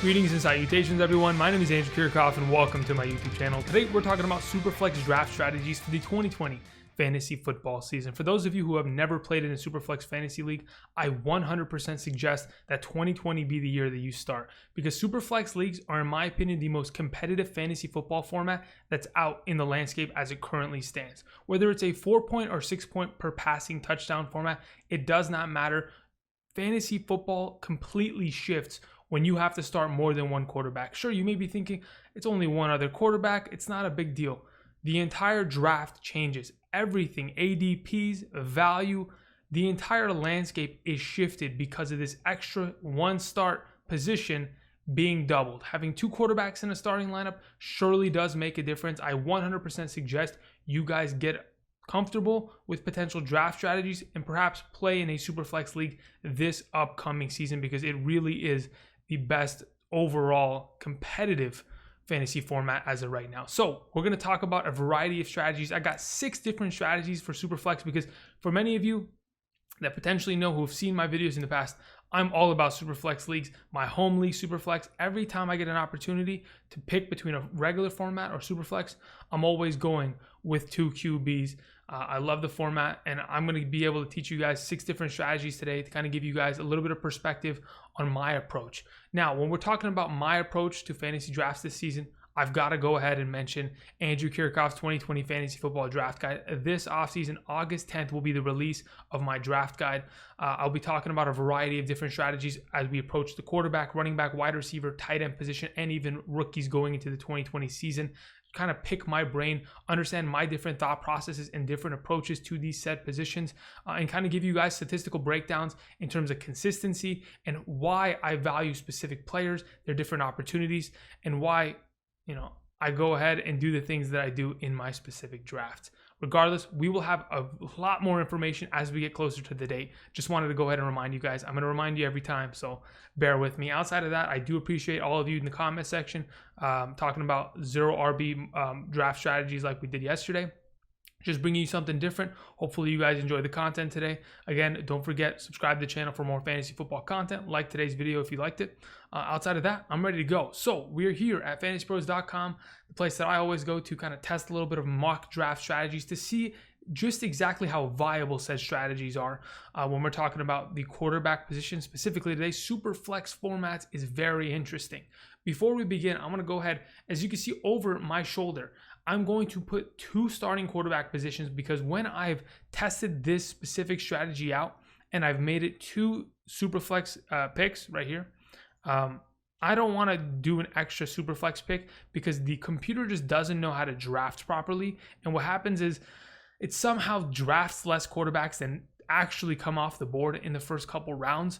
Greetings and salutations, everyone. My name is Kiorkof, and welcome to my YouTube channel. Today, we're talking about SuperFlex draft strategies for the 2020 fantasy football season. For those of you who have never played in a SuperFlex fantasy league, I 100% suggest that 2020 be the year that you start, because SuperFlex leagues are, in my opinion, the most competitive fantasy football format that's out in the landscape as it currently stands. Whether it's a 4-point or 6-point per passing touchdown format, it does not matter. Fantasy football completely shifts when you have to start more than one quarterback. Sure, you may be thinking, it's only one other quarterback, it's not a big deal. The entire draft changes. Everything, ADPs, value, the entire landscape is shifted because of this extra one start position being doubled. Having two quarterbacks in a starting lineup surely does make a difference. I 100% suggest you guys get comfortable with potential draft strategies and perhaps play in a SuperFlex league this upcoming season, because it really is the best overall competitive fantasy format as of right now. So we're going to talk about a variety of strategies. I got 6 different strategies for SuperFlex, because for many of you that potentially know, who have seen my videos in the past, I'm all about SuperFlex leagues. My home league, SuperFlex, every time I get an opportunity to pick between a regular format or SuperFlex, I'm always going with 2 QBs. I love the format, and I'm going to be able to teach you guys 6 different strategies today to kind of give you guys a little bit of perspective on my approach. Now, when we're talking about my approach to fantasy drafts this season, I've got to go ahead and mention Andrew Kiorkof's 2020 Fantasy Football Draft Guide. This offseason, August 10th, will be the release of my draft guide. I'll be talking about a variety of different strategies as we approach the quarterback, running back, wide receiver, tight end position, and even rookies going into the 2020 season. Kind of pick my brain, understand my different thought processes and different approaches to these set positions, and kind of give you guys statistical breakdowns in terms of consistency and why I value specific players, their different opportunities, and why I go ahead and do the things that I do in my specific drafts. Regardless, we will have a lot more information as we get closer to the date. Just wanted to go ahead and remind you guys. I'm going to remind you every time, so bear with me. Outside of that, I do appreciate all of you in the comment section talking about 0 RB draft strategies like we did yesterday. Just bringing you something different. Hopefully you guys enjoy the content today. Again, don't forget, subscribe to the channel for more fantasy football content. Like today's video if you liked it. Outside of that, I'm ready to go. So we're here at fantasypros.com, the place that I always go to kind of test a little bit of mock draft strategies to see just exactly how viable said strategies are. When we're talking about the quarterback position, specifically today, SuperFlex formats is very interesting. Before we begin, I'm going to go ahead, as you can see over my shoulder, I'm going to put 2 starting quarterback positions, because when I've tested this specific strategy out and I've made it 2 SuperFlex picks right here, I don't want to do an extra SuperFlex pick because the computer just doesn't know how to draft properly. And what happens is it somehow drafts less quarterbacks than actually come off the board in the first couple rounds,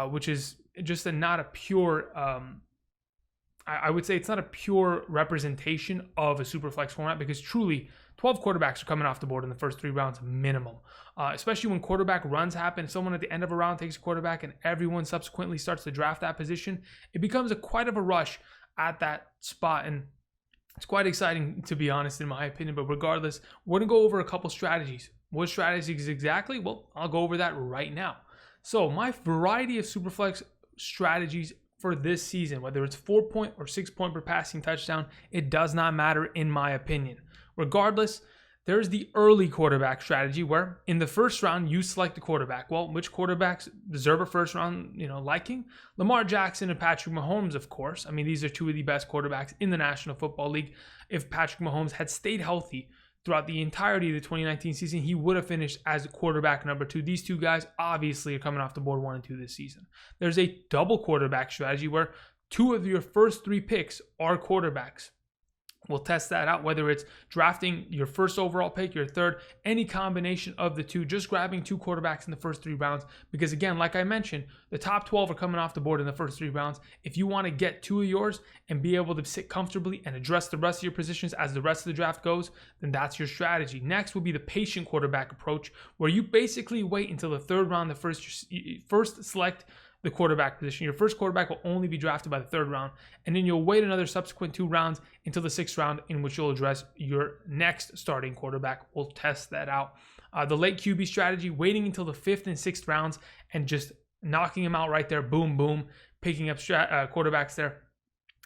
which is just not a pure... I would say it's not a pure representation of a SuperFlex format, because truly 12 quarterbacks are coming off the board in the first 3 rounds minimum, especially when quarterback runs happen. Someone at the end of a round takes a quarterback and everyone subsequently starts to draft that position. It becomes quite of a rush at that spot, and it's quite exciting, to be honest, in my opinion. But regardless, we're going to go over a couple strategies. What strategies exactly? Well, I'll go over that right now. So my variety of SuperFlex strategies for this season, whether it's 4-point or 6-point per passing touchdown, it does not matter in my opinion. Regardless, there's the early quarterback strategy where in the first round you select a quarterback. Well, which quarterbacks deserve a first round, liking? Lamar Jackson and Patrick Mahomes, of course. I mean, these are 2 of the best quarterbacks in the National Football League. If Patrick Mahomes had stayed healthy throughout the entirety of the 2019 season, he would have finished as quarterback number 2. These 2 guys obviously are coming off the board 1 and 2 this season. There's a double quarterback strategy where 2 of your first 3 picks are quarterbacks. We'll test that out, whether it's drafting your first overall pick, your third, any combination of the 2, just grabbing 2 quarterbacks in the first 3 rounds. Because again, like I mentioned, the top 12 are coming off the board in the first 3 rounds. If you want to get 2 of yours and be able to sit comfortably and address the rest of your positions as the rest of the draft goes, then that's your strategy. Next will be the patient quarterback approach, where you basically wait until the 3rd round, first select the quarterback position. Your first quarterback will only be drafted by the 3rd round, and then you'll wait another subsequent 2 rounds until the 6th round, in which you'll address your next starting quarterback. We'll test that out. The late QB strategy, waiting until the 5th and 6th rounds and just knocking them out right there, boom, boom, picking up quarterbacks there.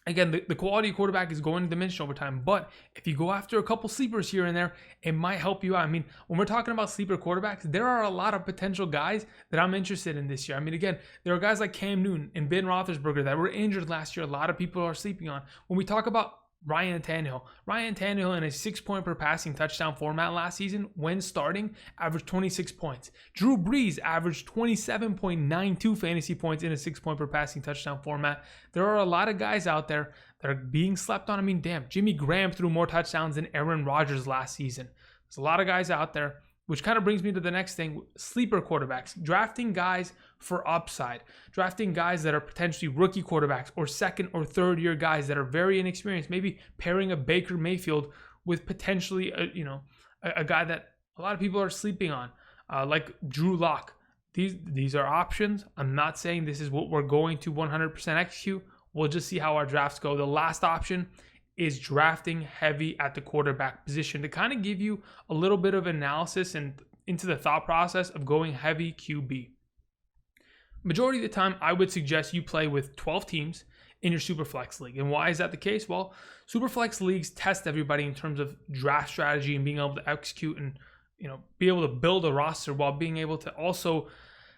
Again, the quality of quarterback is going to diminish over time, but if you go after a couple sleepers here and there, it might help you out. I mean, when we're talking about sleeper quarterbacks, there are a lot of potential guys that I'm interested in this year. I mean, again, there are guys like Cam Newton and Ben Roethlisberger that were injured last year. A lot of people are sleeping on. When we talk about Ryan Tannehill in a 6-point per passing touchdown format last season, when starting, averaged 26 points. Drew Brees averaged 27.92 fantasy points in a 6-point per passing touchdown format. There are a lot of guys out there that are being slept on. I mean, damn, Jimmy Graham threw more touchdowns than Aaron Rodgers last season. There's a lot of guys out there, which kind of brings me to the next thing, sleeper quarterbacks, drafting guys for upside, drafting guys that are potentially rookie quarterbacks or second or third year guys that are very inexperienced, maybe pairing a Baker Mayfield with potentially a guy that a lot of people are sleeping on, like Drew Lock. These are options. I'm not saying this is what we're going to 100% execute. We'll just see how our drafts go. The last option is drafting heavy at the quarterback position to kind of give you a little bit of analysis and into the thought process of going heavy QB. Majority of the time, I would suggest you play with 12 teams in your SuperFlex league. And why is that the case? Well, SuperFlex leagues test everybody in terms of draft strategy and being able to execute and be able to build a roster while being able to also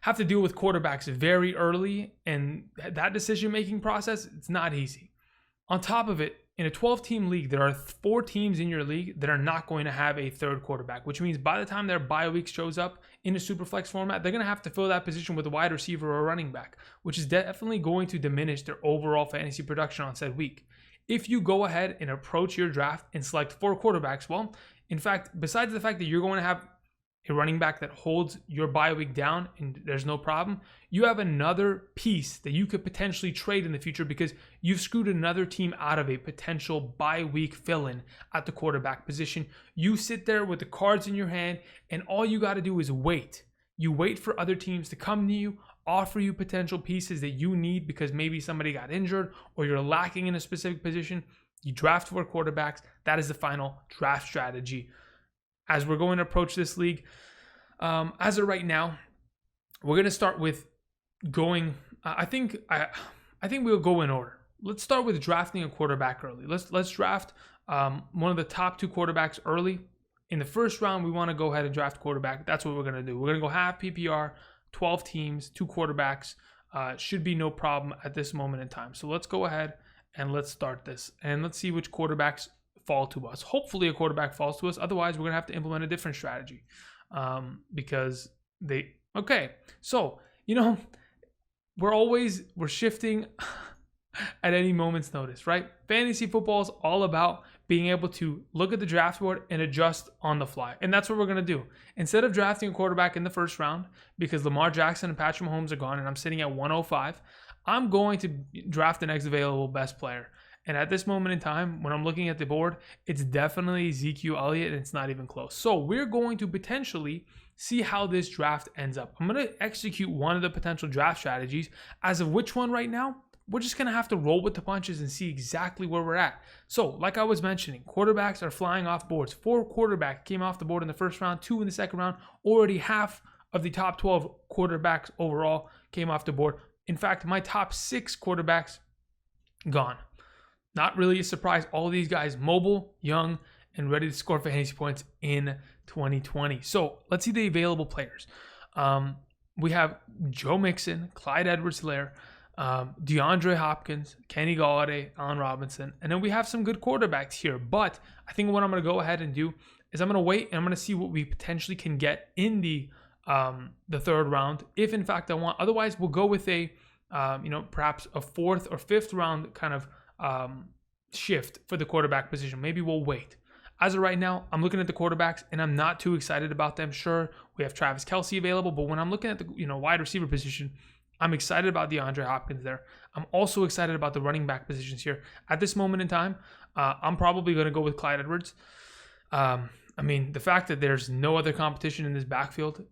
have to deal with quarterbacks very early. And that decision-making process, it's not easy. On top of it, in a 12-team league, there are 4 teams in your league that are not going to have a third quarterback, which means by the time their bye week shows up in a SuperFlex format, they're going to have to fill that position with a wide receiver or a running back, which is definitely going to diminish their overall fantasy production on said week. If you go ahead and approach your draft and select 4 quarterbacks, well, in fact, besides the fact that you're going to have a running back that holds your bye week down and there's no problem, you have another piece that you could potentially trade in the future because you've screwed another team out of a potential bye week fill-in at the quarterback position. You sit there with the cards in your hand and all you got to do is wait. You wait for other teams to come to you, offer you potential pieces that you need because maybe somebody got injured or you're lacking in a specific position. You draft 4 quarterbacks. That is the final draft strategy. As we're going to approach this league, as of right now, we're going to start with going. I think we'll go in order. Let's start with drafting a quarterback early. Let's draft one of the top 2 quarterbacks early. In the first round, we want to go ahead and draft quarterback. That's what we're going to do. We're going to go half PPR, 12 teams, 2 quarterbacks. Should be no problem at this moment in time. So let's go ahead and let's start this. And let's see which quarterbacks fall to us. Hopefully a quarterback falls to us. Otherwise, we're going to have to implement a different strategy because so, we're shifting at any moment's notice, right? Fantasy football is all about being able to look at the draft board and adjust on the fly. And that's what we're going to do. Instead of drafting a quarterback in the first round because Lamar Jackson and Patrick Mahomes are gone and I'm sitting at 105, I'm going to draft the next available best player. And at this moment in time, when I'm looking at the board, it's definitely Ezekiel Elliott, and it's not even close. So we're going to potentially see how this draft ends up. I'm going to execute one of the potential draft strategies. As of which one right now, we're just going to have to roll with the punches and see exactly where we're at. So, like I was mentioning, quarterbacks are flying off boards. 4 quarterbacks came off the board in the first round, 2 in the second round. Already half of the top 12 quarterbacks overall came off the board. In fact, my top 6 quarterbacks gone. Not really a surprise. All of these guys mobile, young, and ready to score fantasy points in 2020. So let's see the available players. We have Joe Mixon, Clyde Edwards-Helaire, DeAndre Hopkins, Kenny Golladay, Allen Robinson, and then we have some good quarterbacks here. But I think what I'm going to go ahead and do is I'm going to wait and I'm going to see what we potentially can get in the third round, if in fact I want. Otherwise, we'll go with a perhaps a 4th or 5th round kind of shift for the quarterback position. Maybe we'll wait. As of right now, I'm looking at the quarterbacks and I'm not too excited about them. Sure, we have Travis Kelce available, but when I'm looking at the wide receiver position, I'm excited about DeAndre Hopkins there. I'm also excited about the running back positions here. At this moment in time, I'm probably going to go with Clyde Edwards. The fact that there's no other competition in this backfield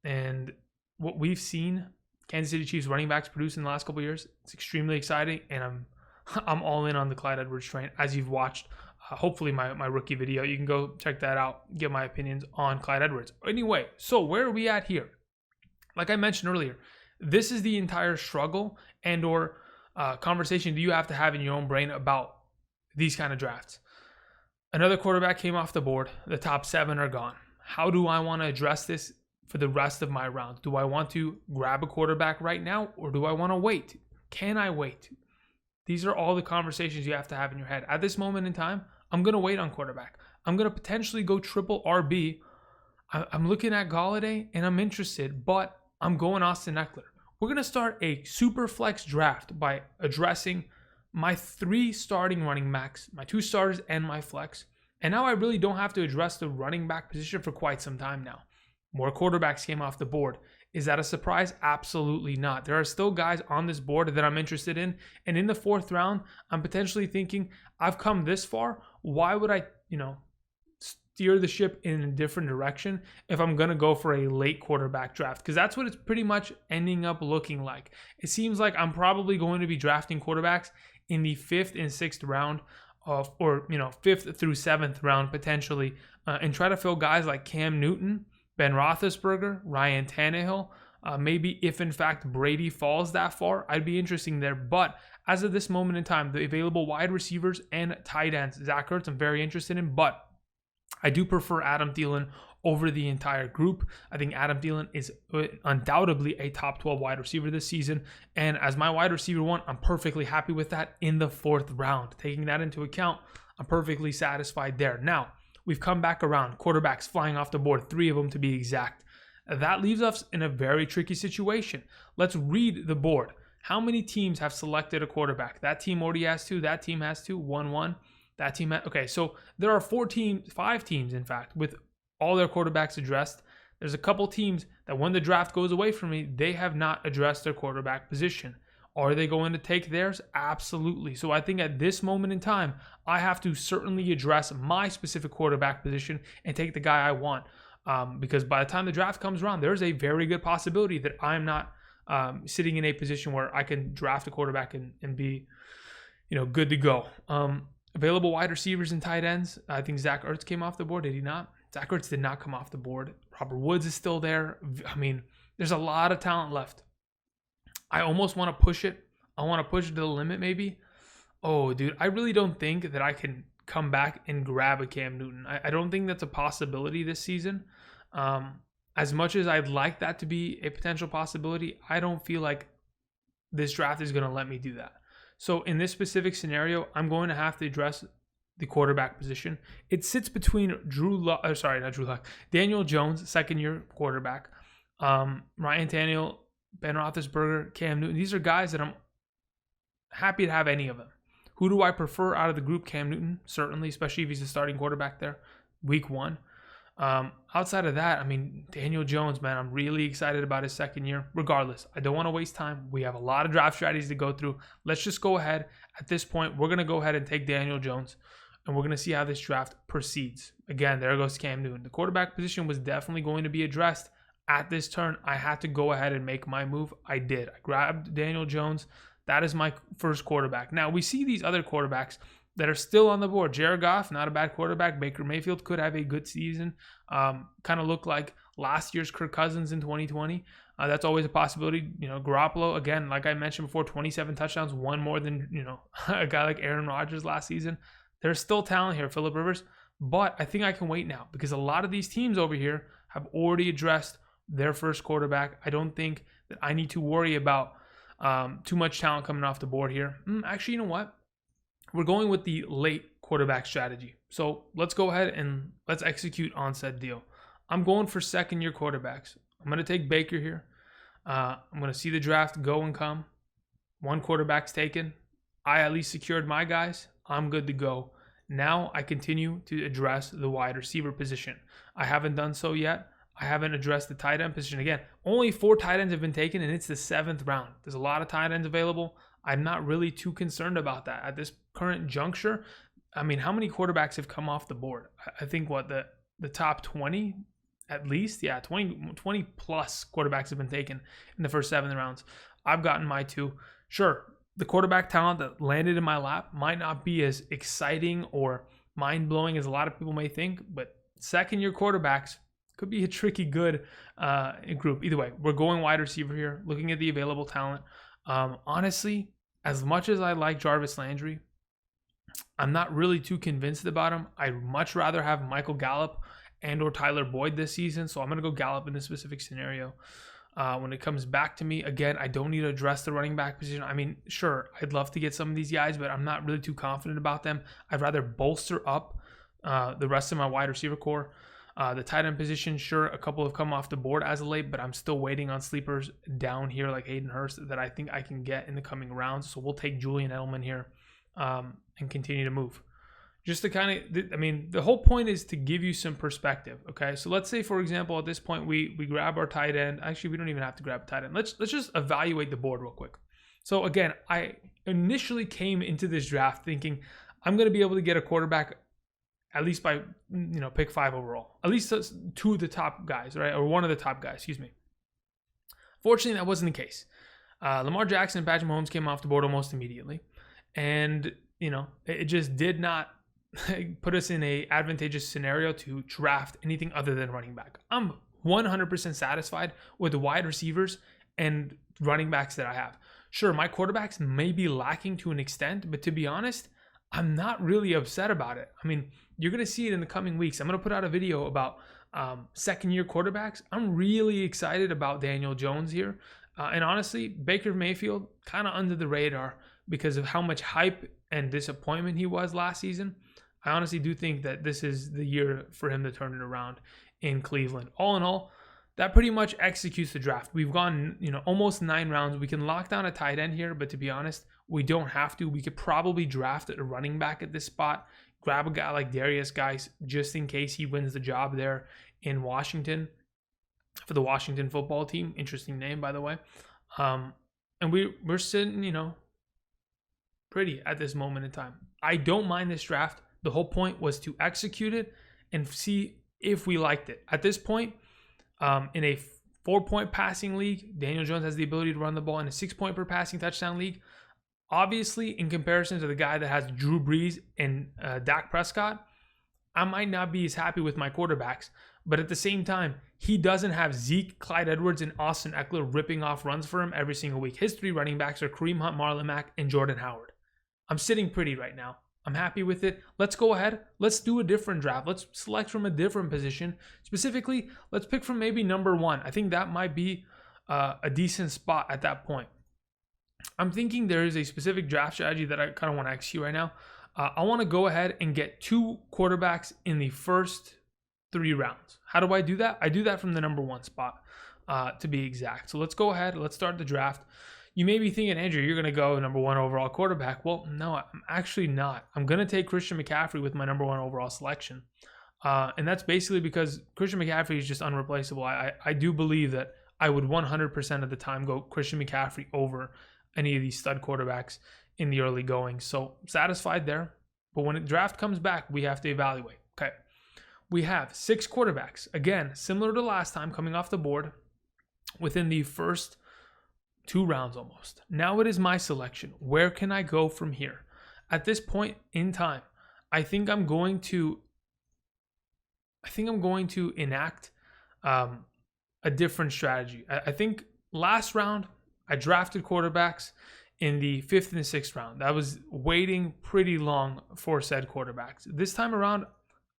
and what we've seen Kansas City Chiefs running backs produce in the last couple of years, it's extremely exciting, and I'm all in on the Clyde Edwards train. As you've watched, hopefully my rookie video, you can go check that out, get my opinions on Clyde Edwards. Anyway, so where are we at here? Like I mentioned earlier, this is the entire struggle and or conversation do you have to have in your own brain about these kind of drafts? Another quarterback came off the board. The top 7 are gone. How do I want to address this for the rest of my rounds? Do I want to grab a quarterback right now, or do I want to wait? Can I wait? These are all the conversations you have to have in your head. At this moment in time, I'm going to wait on quarterback. I'm going to potentially go triple RB. I'm looking at Galladay, and I'm interested, but I'm going Austin Eckler. We're going to start a super flex draft by addressing my 3 starting running backs, my 2 starters, and my flex. And now I really don't have to address the running back position for quite some time now. More quarterbacks came off the board. Is that a surprise? Absolutely not. There are still guys on this board that I'm interested in. And in the 4th round, I'm potentially thinking, I've come this far. Why would I, steer the ship in a different direction if I'm going to go for a late quarterback draft? Because that's what it's pretty much ending up looking like. It seems like I'm probably going to be drafting quarterbacks in the 5th and 6th round or 5th through 7th round potentially, and try to fill guys like Cam Newton, Ben Roethlisberger, Ryan Tannehill. Maybe if in fact Brady falls that far, I'd be interested there. But as of this moment in time, the available wide receivers and tight ends, Zach Ertz, I'm very interested in, but I do prefer Adam Thielen over the entire group. I think Adam Thielen is undoubtedly a top 12 wide receiver this season. And as my wide receiver 1, I'm perfectly happy with that in the 4th round. Taking that into account, I'm perfectly satisfied there. Now, we've come back around. Quarterbacks flying off the board, 3 of them to be exact. That leaves us in a very tricky situation. Let's read the board. How many teams have selected a quarterback? That team already has 2. That team has 2. 1-1. That team okay, so there are 5 teams, in fact, with all their quarterbacks addressed. There's a couple teams that when the draft goes away from me, they have not addressed their quarterback position. Are they going to take theirs? Absolutely. So I think at this moment in time, I have to certainly address my specific quarterback position and take the guy I want. Because by the time the draft comes around, there's a very good possibility that I'm not sitting in a position where I can draft a quarterback and be, good to go. Available wide receivers and tight ends. I think Zach Ertz came off the board. Did he not? Zach Ertz did not come off the board. Robert Woods is still there. I mean, there's a lot of talent left. I almost want to push it. I want to push it to the limit maybe. Oh, dude, I really don't think that I can come back and grab a Cam Newton. I don't think that's a possibility this season. As much as I'd like that to be a potential possibility, I don't feel like this draft is going to let me do that. So in this specific scenario, I'm going to have to address the quarterback position. It sits between Daniel Jones, 2nd-year quarterback, Ryan Tannehill, Ben Roethlisberger, Cam Newton. These are guys that I'm happy to have any of them. Who do I prefer out of the group? Cam Newton, certainly, especially if he's the starting quarterback there, week 1. Outside of that, I mean, Daniel Jones, man, I'm really excited about his 2nd year. Regardless, I don't want to waste time. We have a lot of draft strategies to go through. Let's just go ahead. At this point, we're going to go ahead and take Daniel Jones, and we're going to see how this draft proceeds. Again, there goes Cam Newton. The quarterback position was definitely going to be addressed at this turn. I had to go ahead and make my move. I did. I grabbed Daniel Jones. That is my first quarterback. Now, we see these other quarterbacks that are still on the board. Jared Goff, not a bad quarterback. Baker Mayfield could have a good season. Kind of look like last year's Kirk Cousins in 2020. That's always a possibility. Garoppolo, again, like I mentioned before, 27 touchdowns, one more than, a guy like Aaron Rodgers last season. There's still talent here, Phillip Rivers. But I think I can wait now because a lot of these teams over here have already addressed their first quarterback. I don't think that I need to worry about too much talent coming off the board here. Actually, you know what? We're going with the late quarterback strategy. So let's go ahead and let's execute on said deal. I'm going for 2nd-year quarterbacks. I'm going to take Baker here. I'm going to see the draft go and come. 1 quarterback's taken. I at least secured my guys. I'm good to go. Now I continue to address the wide receiver position. I haven't done so yet. I haven't addressed the tight end position. Again, only 4 tight ends have been taken, and it's the 7th round. There's a lot of tight ends available. I'm not really too concerned about that at this current juncture. I mean, how many quarterbacks have come off the board? I think the top 20 at least. Yeah, 20 plus quarterbacks have been taken in the first 7 rounds. I've gotten my 2. Sure, the quarterback talent that landed in my lap might not be as exciting or mind-blowing as a lot of people may think, but 2nd-year quarterbacks could be a tricky good group. Either way, we're going wide receiver here, looking at the available talent. Honestly, as much as I like Jarvis Landry, I'm not really too convinced about him. I'd much rather have Michael Gallup and or Tyler Boyd this season. So I'm going to go Gallup in this specific scenario. When it comes back to me, again, I don't need to address the running back position. I mean, sure, I'd love to get some of these guys, but I'm not really too confident about them. I'd rather bolster up the rest of my wide receiver core. The tight end position, sure, a couple have come off the board as of late, but I'm still waiting on sleepers down here like Hayden Hurst that I think I can get in the coming rounds. So we'll take Julian Edelman here and continue to move. Just to kind of, I mean, the whole point is to give you some perspective, okay? So let's say, for example, at this point, we grab our tight end. Actually, we don't even have to grab a tight end. Let's just evaluate the board real quick. So again, I initially came into this draft thinking I'm going to be able to get a quarterback at least by, pick 5 overall. At least 2 of the top guys, right? Or 1 of the top guys, excuse me. Fortunately, that wasn't the case. Lamar Jackson and Patrick Mahomes came off the board almost immediately. And, it just did not put us in a advantageous scenario to draft anything other than running back. I'm 100% satisfied with the wide receivers and running backs that I have. Sure, my quarterbacks may be lacking to an extent, but to be honest, I'm not really upset about it. I mean, you're going to see it in the coming weeks. I'm going to put out a video about second-year quarterbacks. I'm really excited about Daniel Jones here. And honestly, Baker Mayfield, kind of under the radar because of how much hype and disappointment he was last season. I honestly do think that this is the year for him to turn it around in Cleveland. All in all, that pretty much executes the draft. We've gone, almost 9 rounds. We can lock down a tight end here, but to be honest, we don't have to. We could probably draft a running back at this spot, grab a guy like Darius Guice just in case he wins the job there in Washington for the Washington football team. Interesting name, by the way. And we're sitting, pretty at this moment in time. I don't mind this draft. The whole point was to execute it and see if we liked it. At this point, in a 4-point passing league, Daniel Jones has the ability to run the ball. In a 6-point per passing touchdown league, obviously, in comparison to the guy that has Drew Brees and Dak Prescott, I might not be as happy with my quarterbacks. But at the same time, he doesn't have Zeke, Clyde Edwards, and Austin Eckler ripping off runs for him every single week. His 3 running backs are Kareem Hunt, Marlon Mack, and Jordan Howard. I'm sitting pretty right now. I'm happy with it. Let's go ahead. Let's do a different draft. Let's select from a different position. Specifically, let's pick from maybe number 1. I think that might be a decent spot at that point. I'm thinking there is a specific draft strategy that I kind of want to execute right now. I want to go ahead and get 2 quarterbacks in the first 3 rounds. How do I do that? I do that from the number 1 spot, to be exact. So let's go ahead. Let's start the draft. You may be thinking, Andrew, you're going to go number 1 overall quarterback. Well, no, I'm actually not. I'm going to take Christian McCaffrey with my number 1 overall selection. And that's basically because Christian McCaffrey is just unreplaceable. I do believe that I would 100% of the time go Christian McCaffrey over any of these stud quarterbacks in the early going. So satisfied there. But when the draft comes back, we have to evaluate. Okay. We have 6 quarterbacks. Again, similar to last time, coming off the board within the first 2 rounds almost. Now it is my selection. Where can I go from here? At this point in time, I think I'm going to enact a different strategy. I think last round I drafted quarterbacks in the 5th and 6th round. I was waiting pretty long for said quarterbacks. This time around,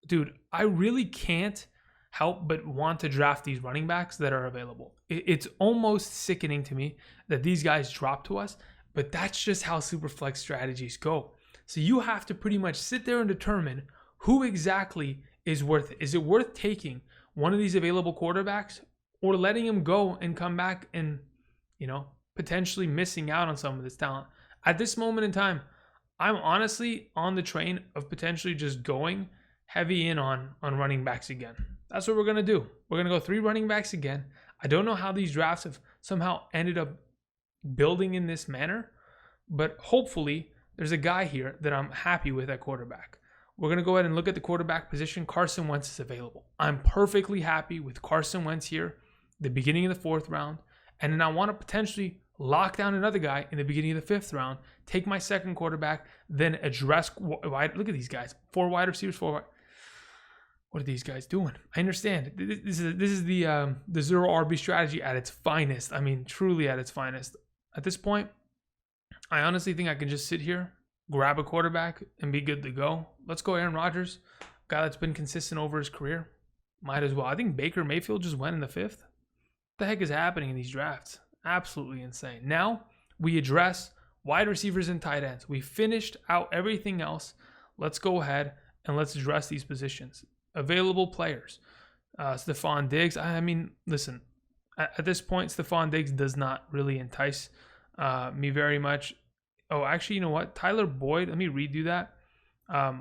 dude, I really can't help but want to draft these running backs that are available. It's almost sickening to me that these guys drop to us, but that's just how SuperFlex strategies go. So you have to pretty much sit there and determine who exactly is worth it. Is it worth taking one of these available quarterbacks or letting him go and come back and, potentially missing out on some of this talent? At this moment in time, I'm honestly on the train of potentially just going heavy in on running backs again. That's what we're going to do. We're going to go 3 running backs again. I don't know how these drafts have somehow ended up building in this manner, but hopefully there's a guy here that I'm happy with at quarterback. We're going to go ahead and look at the quarterback position. Carson Wentz is available. I'm perfectly happy with Carson Wentz here, the beginning of the 4th round, and then I want to potentially lock down another guy in the beginning of the 5th round, take my second quarterback, then address wide. Look at these guys, 4 wide receivers, 4 wide. What are these guys doing? I understand. This is the 0 RB strategy at its finest. I mean, truly at its finest. At this point, I honestly think I can just sit here, grab a quarterback, and be good to go. Let's go Aaron Rodgers, guy that's been consistent over his career. Might as well. I think Baker Mayfield just went in the 5th. What the heck is happening in these drafts? Absolutely insane. Now we address wide receivers and tight ends. We finished out everything else. Let's go ahead and let's address these positions. Available players. Stephon Diggs. I mean, listen, at this point, Stephon Diggs does not really entice me very much. Oh, actually, you know what? Tyler Boyd. Let me redo that. Oh,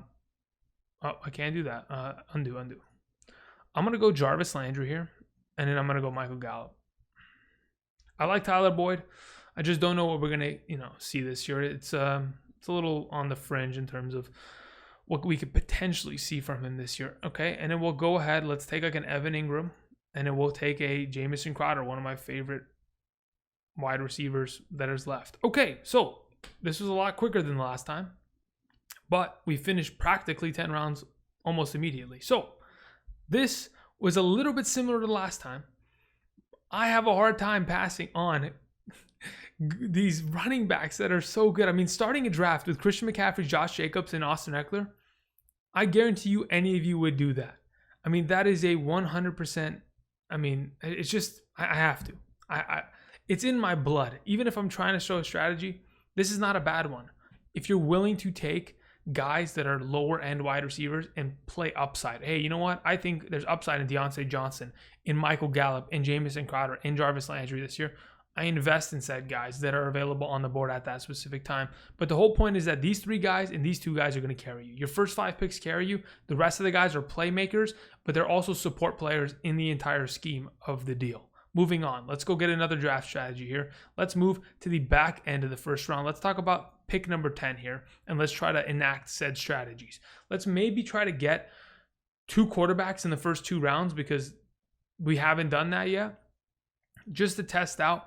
I can't do that. Undo. I'm going to go Jarvis Landry here, and then I'm going to go Michael Gallup. I like Tyler Boyd. I just don't know what we're going to, see this year. It's a little on the fringe in terms of what we could potentially see from him this year. Okay, and then we'll go ahead. Let's take like an Evan Ingram, and then we'll take a Jamison Crowder, one of my favorite wide receivers that is left. Okay, so this was a lot quicker than the last time, but we finished practically 10 rounds almost immediately. So this was a little bit similar to last time. I have a hard time passing on these running backs that are so good. I mean, starting a draft with Christian McCaffrey, Josh Jacobs, and Austin Eckler, I guarantee you any of you would do that. I mean, that is a 100%. I mean, it's just, I have to. It's in my blood. Even if I'm trying to show a strategy, this is not a bad one. If you're willing to take guys that are lower end wide receivers and play upside. Hey, you know what? I think there's upside in Deontay Johnson, in Michael Gallup, in Jamison Crowder, in Jarvis Landry this year. I invest in said guys that are available on the board at that specific time. But the whole point is that these 3 guys and these 2 guys are going to carry you. Your first 5 picks carry you. The rest of the guys are playmakers, but they're also support players in the entire scheme of the deal. Moving on, let's go get another draft strategy here. Let's move to the back end of the first round. Let's talk about pick number 10 here, and let's try to enact said strategies. Let's maybe try to get 2 quarterbacks in the first 2 rounds because we haven't done that yet, just to test out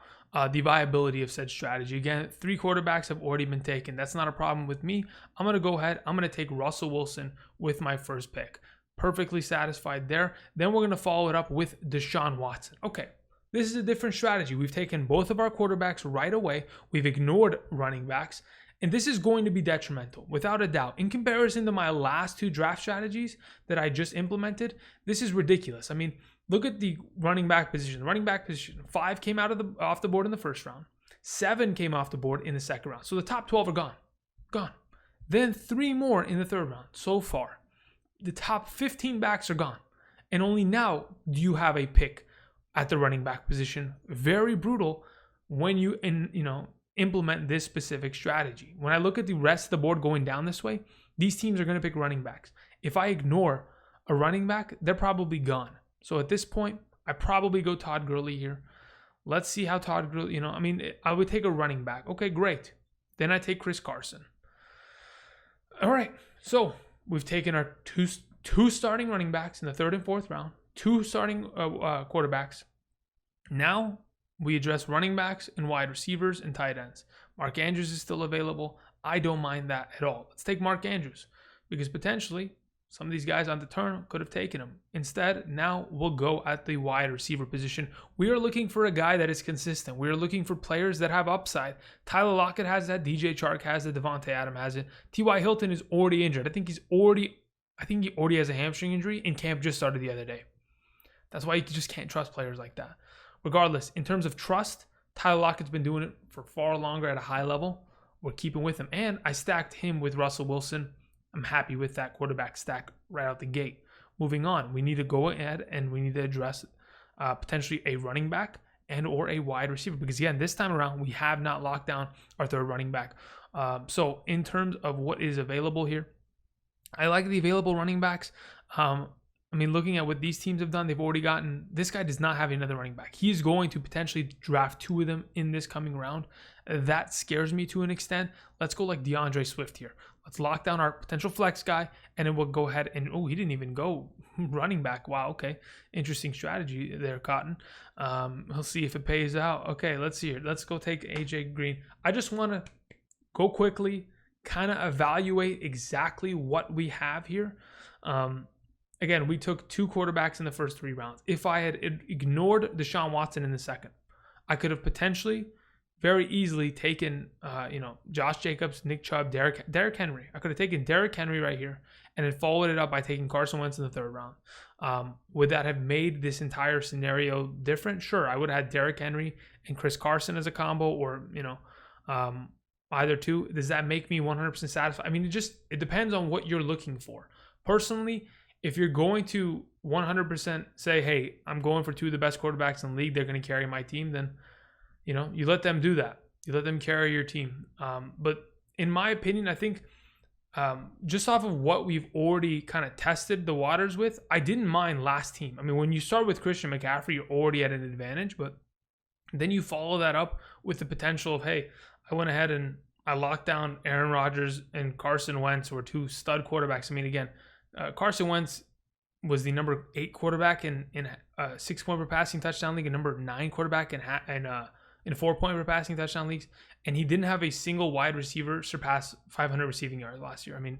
the viability of said strategy. Again, 3 quarterbacks have already been taken. That's not a problem with me. I'm going to go ahead. I'm going to take Russell Wilson with my first pick. Perfectly satisfied there. Then we're going to follow it up with Deshaun Watson. Okay. This is a different strategy. We've taken both of our quarterbacks right away. We've ignored running backs. And this is going to be detrimental, without a doubt. In comparison to my last 2 draft strategies that I just implemented, this is ridiculous. I mean, look at the running back position. Running back position, 5 came off the board in the first round. 7 came off the board in the second round. So the top 12 are gone. Then 3 more in the third round so far. The top 15 backs are gone. And only now do you have a pick at the running back position. Very brutal when you implement this specific strategy. When I look at the rest of the board going down this way, these teams are going to pick running backs. If I ignore a running back, they're probably gone. So at this point, I probably go Todd Gurley here. Let's see how Todd Gurley, I would take a running back. Okay, great. Then I take Chris Carson. All right. So we've taken our two starting running backs in the 3rd and 4th round. 2 starting quarterbacks. Now we address running backs and wide receivers and tight ends. Mark Andrews is still available. I don't mind that at all. Let's take Mark Andrews because potentially some of these guys on the turn could have taken him. Instead, now we'll go at the wide receiver position. We are looking for a guy that is consistent. We are looking for players that have upside. Tyler Lockett has that. DJ Chark has it. Devontae Adams has it. T.Y. Hilton is already injured. I think he already has a hamstring injury, and camp just started the other day. That's why you just can't trust players like that. Regardless, in terms of trust, Tyler Lockett's been doing it for far longer at a high level. We're keeping with him. And I stacked him with Russell Wilson. I'm happy with that quarterback stack right out the gate. Moving on, we need to go ahead and we need to address potentially a running back and or a wide receiver. Because again, this time around, we have not locked down our 3rd running back. So in terms of what is available here, I like the available running backs. Looking at what these teams have done, they've already gotten, this guy does not have another running back. He's going to potentially draft 2 of them in this coming round. That scares me to an extent. Let's go like DeAndre Swift here. Let's lock down our potential flex guy, and then we'll go ahead and, he didn't even go running back. Wow, okay. Interesting strategy there, Cotton. We'll see if it pays out. Okay, let's see here. Let's go take AJ Green. I just want to go quickly, kind of evaluate exactly what we have here. Again, we took 2 quarterbacks in the first 3 rounds. If I had ignored Deshaun Watson in the second, I could have potentially very easily taken, Josh Jacobs, Nick Chubb, Derrick Henry. I could have taken Derrick Henry right here and then followed it up by taking Carson Wentz in the 3rd round. Would that have made this entire scenario different? Sure, I would have had Derrick Henry and Chris Carson as a combo, or either two. Does that make me 100% satisfied? I mean, it depends on what you're looking for. Personally, if you're going to 100% say, hey, I'm going for 2 of the best quarterbacks in the league, they're going to carry my team, then you let them do that. You let them carry your team. But in my opinion, I think just off of what we've already kind of tested the waters with, I didn't mind last team. I mean, when you start with Christian McCaffrey, you're already at an advantage, but then you follow that up with the potential of, hey, I went ahead and I locked down Aaron Rodgers and Carson Wentz, were 2 stud quarterbacks. I mean, again, Carson Wentz was the number 8 quarterback in 6-point per passing touchdown league, and number 9 quarterback in 4-point per passing touchdown leagues, and he didn't have a single wide receiver surpass 500 receiving yards last year. I mean,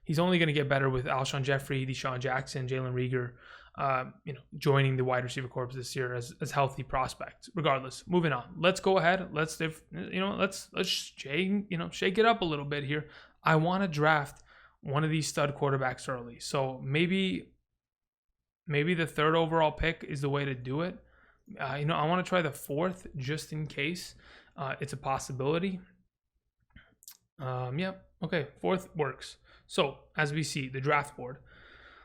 he's only going to get better with Alshon Jeffrey, Deshaun Jackson, Jalen Reagor, joining the wide receiver corps this year as healthy prospects. Regardless, moving on. Let's go ahead. Let's shake it up a little bit here. I want to draft one of these stud quarterbacks early. So maybe the 3rd overall pick is the way to do it. I want to try the 4th just in case it's a possibility. Okay, 4th works. So as we see the draft board,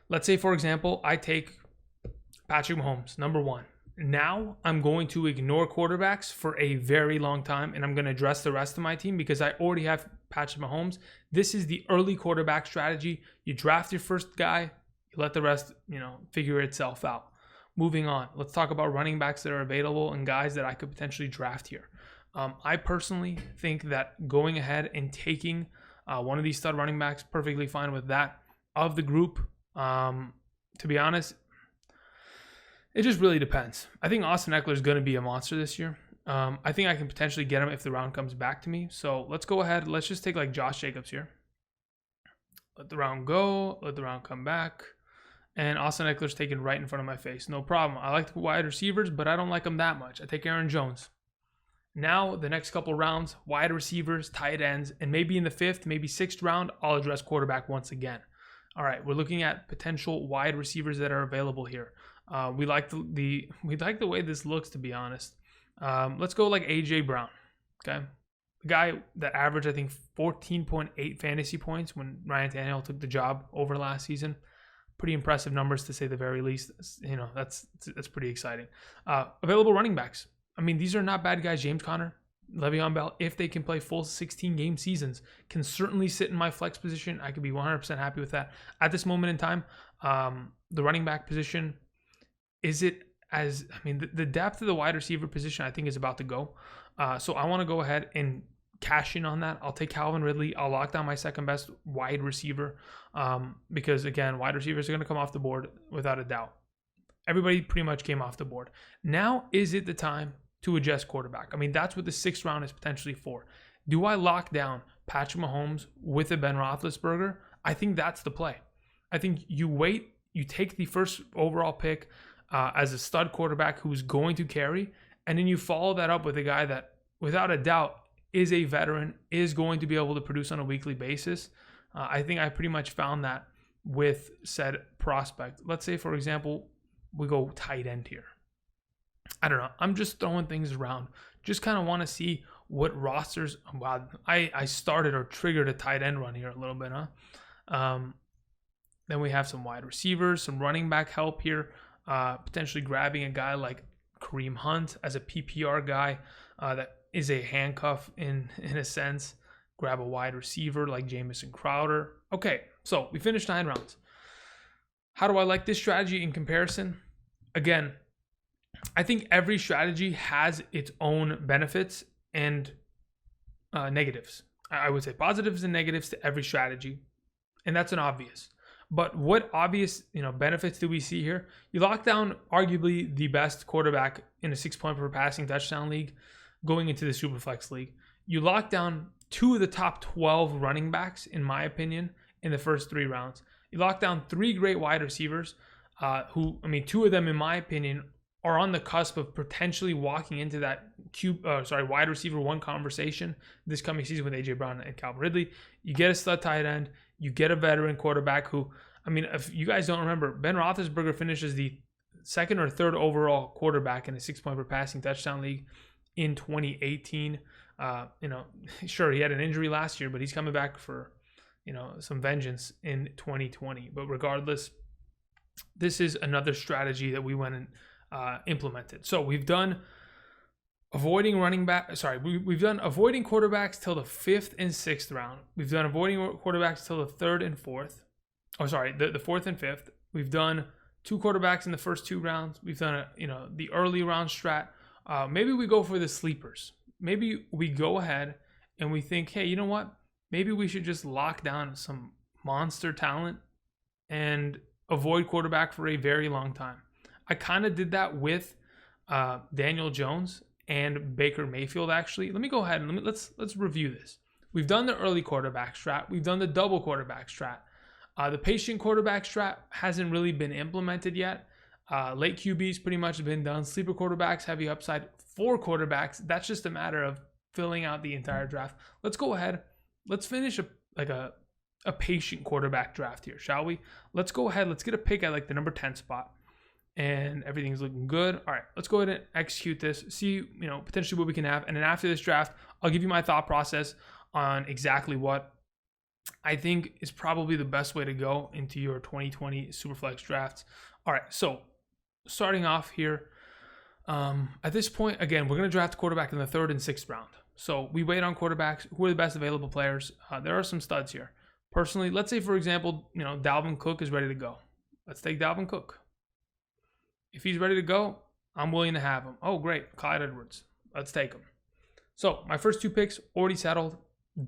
let's say, for example, I take Patrick Mahomes, number 1. Now I'm going to ignore quarterbacks for a very long time, and I'm going to address the rest of my team because I already have Patrick Mahomes. This is the early quarterback strategy. You draft your first guy, you let the rest, figure itself out. Moving on, let's talk about running backs that are available and guys that I could potentially draft here. I personally think that going ahead and taking one of these stud running backs, perfectly fine with that. Of the group, to be honest, it just really depends. I think Austin Eckler is going to be a monster this year. I think I can potentially get him if the round comes back to me. So let's go ahead. Let's just take like Josh Jacobs here. Let the round go. Let the round come back. And Austin Eckler's taken right in front of my face. No problem. I like the wide receivers, but I don't like them that much. I take Aaron Jones. Now, the next couple rounds, wide receivers, tight ends, and maybe in the 5th, maybe 6th round, I'll address quarterback once again. All right, we're looking at potential wide receivers that are available here. We like the way this looks, to be honest. Let's go like AJ Brown. Okay, the guy that averaged, I think, 14.8 fantasy points when Ryan Tannehill took the job over last season. Pretty impressive numbers, to say the very least. That's pretty exciting. Available running backs. I mean, these are not bad guys. James Conner, Le'Veon Bell, if they can play full 16-game seasons, can certainly sit in my flex position. I could be 100% happy with that. At this moment in time, the running back position, the depth of the wide receiver position, I think, is about to go. So I want to go ahead and cash in on that. I'll take Calvin Ridley. I'll lock down my second best wide receiver because, again, wide receivers are going to come off the board without a doubt. Everybody pretty much came off the board. Now, is it the time to adjust quarterback? I mean, that's what the 6th round is potentially for. Do I lock down Patrick Mahomes with a Ben Roethlisberger? I think that's the play. I think you wait, you take the 1st overall pick as a stud quarterback who's going to carry, and then you follow that up with a guy that, without a doubt, is a veteran, is going to be able to produce on a weekly basis. I think I pretty much found that with said prospect. Let's say, for example, we go tight end here. I don't know. I'm just throwing things around. Just kind of want to see what rosters. Wow, I started or triggered a tight end run here a little bit, huh? Then we have some wide receivers, some running back help here. Potentially grabbing a guy like Kareem Hunt as a PPR guy that is a handcuff in a sense. Grab a wide receiver like Jamison Crowder. Okay, so we finished 9 rounds. How do I like this strategy in comparison? Again, I think every strategy has its own benefits and negatives. I would say positives and negatives to every strategy, and that's an obvious. But what obvious benefits do we see here? You lock down arguably the best quarterback in a 6-point per passing touchdown league going into the SuperFlex league. You lock down 2 of the top 12 running backs, in my opinion, in the first 3 rounds. You lock down 3 great wide receivers 2 of them, in my opinion, are on the cusp of potentially walking into that wide receiver one conversation this coming season with AJ Brown and Calvin Ridley. You get a stud tight end. You get a veteran quarterback who, I mean, if you guys don't remember, Ben Roethlisberger finishes the second or third overall quarterback in a 6-point per passing touchdown league in 2018. Sure, he had an injury last year, but he's coming back for, some vengeance in 2020. But regardless, this is another strategy that we went and implemented. So we've done avoiding quarterbacks till the 5th and 6th round. We've done avoiding quarterbacks till the 3rd and 4th. The 4th and 5th. We've done 2 quarterbacks in the first 2 rounds. We've done the early round strat. Maybe we go for the sleepers. Maybe we go ahead and we think, hey, you know what? Maybe we should just lock down some monster talent and avoid quarterback for a very long time. I kind of did that with Daniel Jones and Baker Mayfield, actually. Let me go ahead and let's review this. We've done the early quarterback strat. We've done the double quarterback strat. The patient quarterback strat hasn't really been implemented yet. Late QBs pretty much have been done. Sleeper quarterbacks, heavy upside. 4 quarterbacks. That's just a matter of filling out the entire draft. Let's go ahead. Let's finish a patient quarterback draft here, shall we? Let's go ahead. Let's get a pick at the number 10 spot. And everything's looking good. All right, let's go ahead and execute this. See, potentially what we can have. And then after this draft, I'll give you my thought process on exactly what I think is probably the best way to go into your 2020 Superflex drafts. All right, so starting off here, at this point, again, we're going to draft a quarterback in the 3rd and 6th round. So we wait on quarterbacks. Who are the best available players? There are some studs here. Personally, let's say, for example, Dalvin Cook is ready to go. Let's take Dalvin Cook. If he's ready to go, I'm willing to have him. Oh, great. Clyde Edwards. Let's take him. So my first 2 picks already settled.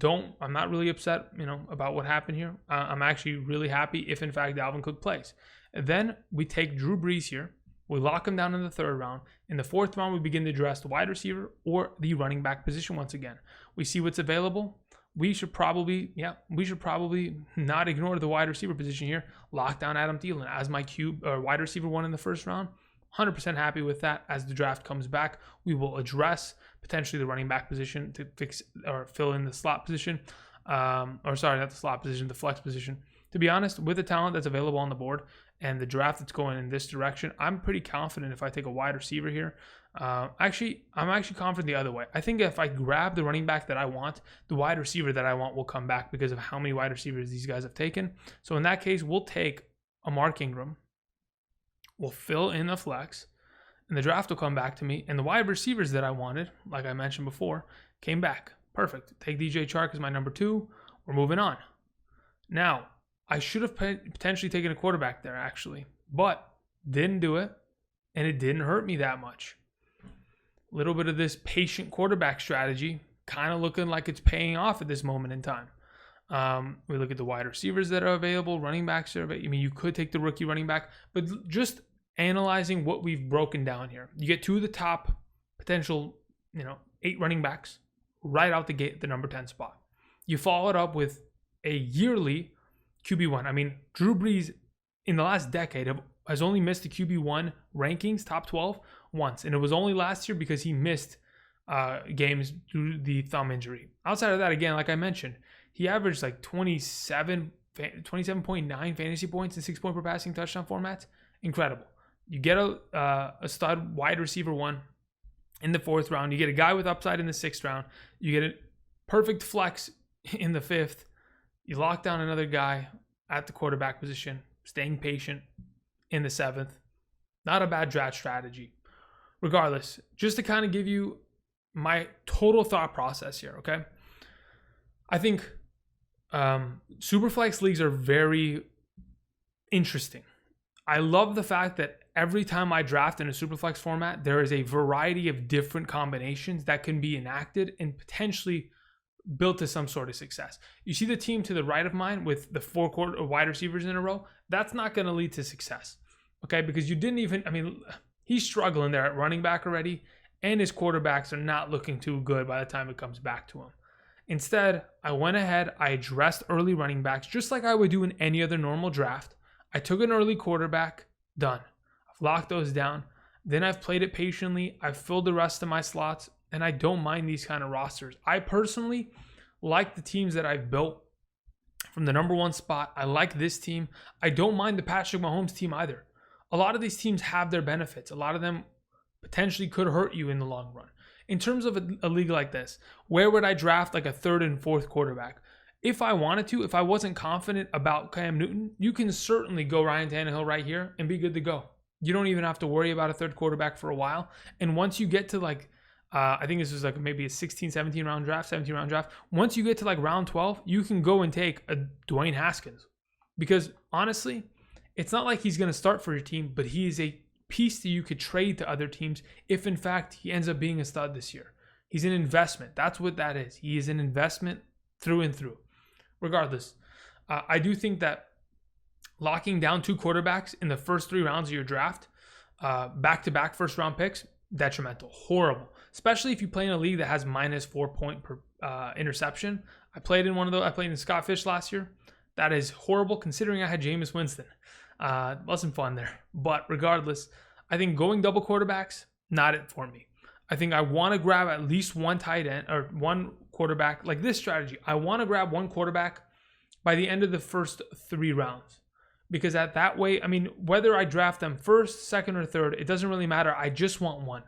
I'm not really upset, about what happened here. I'm actually really happy if, in fact, Dalvin Cook plays. And then we take Drew Brees here. We lock him down in the 3rd round. In the 4th round, we begin to address the wide receiver or the running back position once again. We see what's available. We should probably not ignore the wide receiver position here. Lock down Adam Thielen as my wide receiver 1 in the 1st round. 100% happy with that. As the draft comes back, we will address potentially the running back position to fix or fill in the slot position. Not the slot position, the flex position. To be honest, with the talent that's available on the board and the draft that's going in this direction, I'm pretty confident if I take a wide receiver here. I'm actually confident the other way. I think if I grab the running back that I want, the wide receiver that I want will come back because of how many wide receivers these guys have taken. So in that case, we'll take a Mark Ingram. We'll fill in a flex, and the draft will come back to me. And the wide receivers that I wanted, like I mentioned before, came back. Perfect. Take DJ Chark as my number 2. We're moving on. Now, I should have potentially taken a quarterback there, actually, but didn't do it, and it didn't hurt me that much. A little bit of this patient quarterback strategy kind of looking like it's paying off at this moment in time. We look at the wide receivers that are available, running backs are available. I mean, you could take the rookie running back, but just analyzing what we've broken down here. You get 2 of the top potential, 8 running backs right out the gate at the number 10 spot. You follow it up with a yearly QB1. I mean, Drew Brees in the last decade has only missed the QB1 rankings, top 12, once. And it was only last year because he missed games due to the thumb injury. Outside of that, again, like I mentioned, he averaged 27.9 fantasy points in 6-point per passing touchdown formats. Incredible. You get a stud wide receiver 1 in the 4th round. You get a guy with upside in the 6th round. You get a perfect flex in the 5th. You lock down another guy at the quarterback position, staying patient in the 7th. Not a bad draft strategy. Regardless, just to kind of give you my total thought process here, okay? I think Superflex leagues are very interesting. I love the fact that every time I draft in a Superflex format, there is a variety of different combinations that can be enacted and potentially built to some sort of success. You see the team to the right of mine with the 4 wide receivers in a row? That's not going to lead to success, okay? Because he's struggling there at running back already, and his quarterbacks are not looking too good by the time it comes back to him. Instead, I went ahead, I addressed early running backs just like I would do in any other normal draft. I took an early quarterback, done. I've locked those down. Then I've played it patiently. I've filled the rest of my slots. and I don't mind these kind of rosters. I personally like the teams that I've built from the number 1 spot. I like this team. I don't mind the Patrick Mahomes team either. A lot of these teams have their benefits. A lot of them potentially could hurt you in the long run. In terms of a league like this, where would I draft like a 3rd and 4th quarterback? If I wanted to, if I wasn't confident about Cam Newton, you can certainly go Ryan Tannehill right here and be good to go. You don't even have to worry about a 3rd quarterback for a while. And once you get to like, I think this was like maybe a 17 round draft. Once you get to like round 12, you can go and take a Dwayne Haskins. Because honestly, it's not like he's going to start for your team, but he is a piece that you could trade to other teams if in fact he ends up being a stud this year. He's an investment. That's what that is. He is an investment through and through. Regardless, I do think that locking down 2 quarterbacks in the first 3 rounds of your draft, back-to-back first-round picks, detrimental, horrible. Especially if you play in a league that has -4 point per interception. I played in one of those. I played in Scott Fish last year. That is horrible considering I had Jameis Winston. Wasn't fun there. But regardless, I think going double quarterbacks, not it for me. I think I want to grab at least 1 tight end or 1 quarterback. Like this strategy, I want to grab 1 quarterback by the end of the first 3 rounds. Because at that way, I mean, whether I draft them 1st, 2nd, or 3rd, it doesn't really matter. I just want 1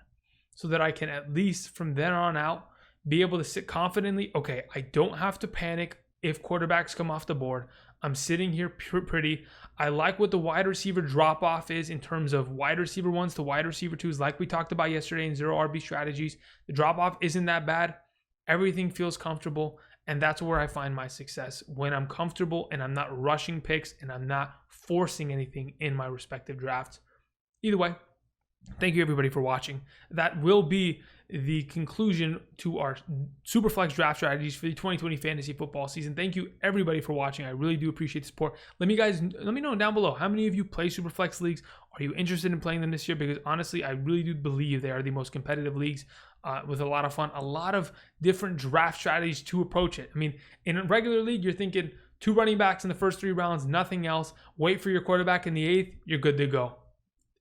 so that I can at least from then on out be able to sit confidently. Okay, I don't have to panic if quarterbacks come off the board. I'm sitting here pretty. I like what the wide receiver drop off is in terms of wide receiver 1s to wide receiver 2s, like we talked about yesterday in 0 RB strategies. The drop off isn't that bad. Everything feels comfortable. And that's where I find my success, when I'm comfortable and I'm not rushing picks and I'm not forcing anything in my respective drafts. Either way, thank you everybody for watching. That will be the conclusion to our SuperFlex draft strategies for the 2020 fantasy football season. Thank you everybody for watching. I really do appreciate the support. Let me know down below, how many of you play SuperFlex leagues? Are you interested in playing them this year? Because honestly, I really do believe they are the most competitive leagues with a lot of fun, a lot of different draft strategies to approach it. I mean, in a regular league, you're thinking 2 running backs in the first 3 rounds, nothing else. Wait for your quarterback in the 8th, you're good to go.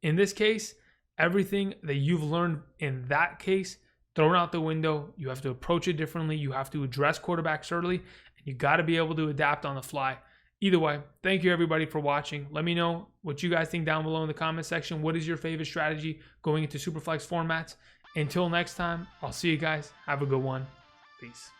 In this case, everything that you've learned in that case, thrown out the window. You have to approach it differently. You have to address quarterbacks early, and you got to be able to adapt on the fly. Either way, thank you everybody for watching. Let me know what you guys think down below in the comment section. What is your favorite strategy going into SuperFlex formats? Until next time, I'll see you guys. Have a good one. Peace.